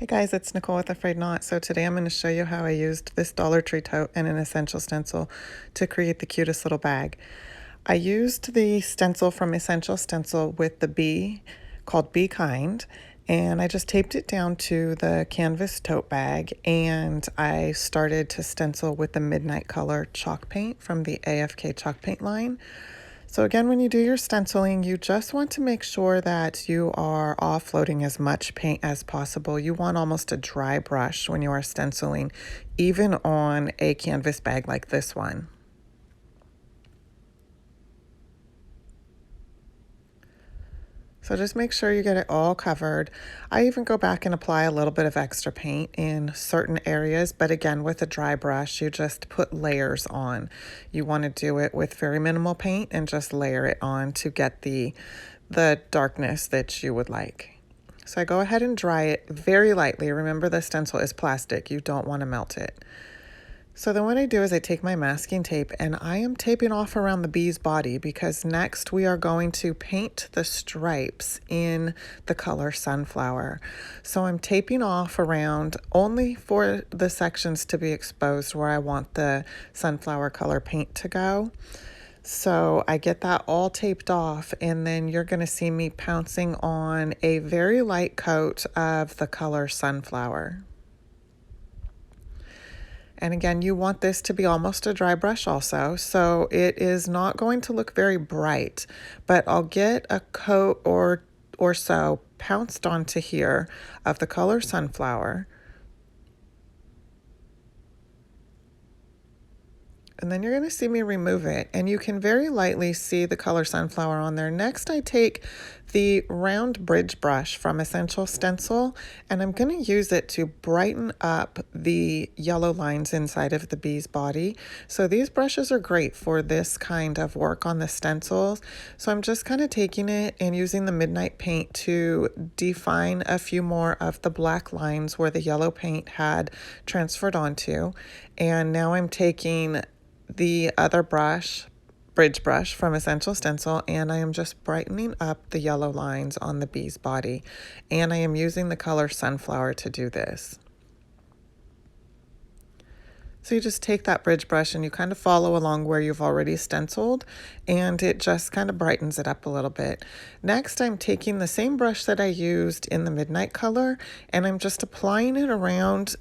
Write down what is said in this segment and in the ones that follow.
Hey guys, it's Nicole with A-Frayed-Knot. So today I'm going to show you how I used this Dollar Tree tote and an essential stencil to create the cutest little bag. I used the stencil from Essential Stencil with the bee called Be Kind, and I just taped it down to the canvas tote bag, and I started to stencil with the Midnight Color chalk paint from the AFK chalk paint line. So again, when you do your stenciling, you just want to make sure that you are offloading as much paint as possible. You want almost a dry brush when you are stenciling, even on a canvas bag like this one. So just make sure you get it all covered. I even go back and apply a little bit of extra paint in certain areas, but again, with a dry brush, you just put layers on. You want to do it with very minimal paint and just layer it on to get the darkness that you would like. So I go ahead and dry it very lightly. Remember, the stencil is plastic. You don't want to melt it. So then what I do is I take my masking tape and I am taping off around the bee's body, because next we are going to paint the stripes in the color Sunflower. So I'm taping off around only for the sections to be exposed where I want the sunflower color paint to go. So I get that all taped off, and then you're going to see me pouncing on a very light coat of the color Sunflower. And again, you want this to be almost a dry brush also, so it is not going to look very bright, but I'll get a coat or so pounced onto here of the color Sunflower. And then you're going to see me remove it, and you can very lightly see the color Sunflower on there. Next, I take the round bridge brush from Essential Stencil, and I'm going to use it to brighten up the yellow lines inside of the bee's body. So these brushes are great for this kind of work on the stencils. So I'm just kind of taking it and using the Midnight paint to define a few more of the black lines where the yellow paint had transferred onto. And now I'm taking the other brush, bridge brush from Essential Stencil, and I am just brightening up the yellow lines on the bee's body. And I am using the color Sunflower to do this. So you just take that bridge brush and you kind of follow along where you've already stenciled, and it just kind of brightens it up a little bit. Next, I'm taking the same brush that I used in the Midnight Color, and I'm just applying it around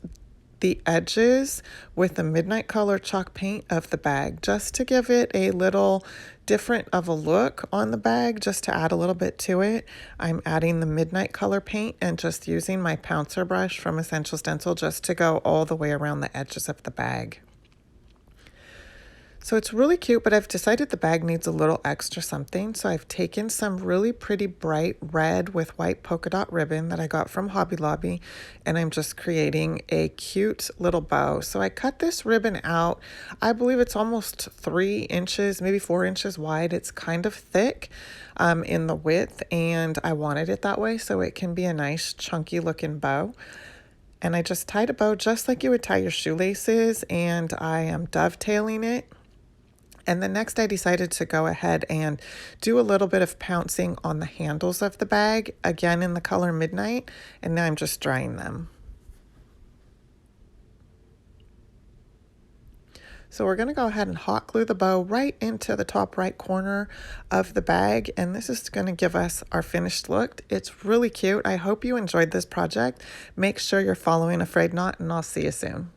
the edges with the Midnight Color chalk paint of the bag, just to give it a little different of a look on the bag, just to add a little bit to it. I'm adding the Midnight Color paint and just using my pouncer brush from Essential Stencil just to go all the way around the edges of the bag. So it's really cute, but I've decided the bag needs a little extra something. So I've taken some really pretty bright red with white polka dot ribbon that I got from Hobby Lobby, and I'm just creating a cute little bow. So I cut this ribbon out. I believe it's almost 3 inches, maybe 4 inches wide. It's kind of thick in the width, and I wanted it that way so it can be a nice chunky looking bow. And I just tied a bow just like you would tie your shoelaces, and I am dovetailing it. And then next I decided to go ahead and do a little bit of pouncing on the handles of the bag, again in the color Midnight, and now I'm just drying them. So we're going to go ahead and hot glue the bow right into the top right corner of the bag, and this is going to give us our finished look. It's really cute. I hope you enjoyed this project. Make sure you're following A-Frayed-Knot, and I'll see you soon.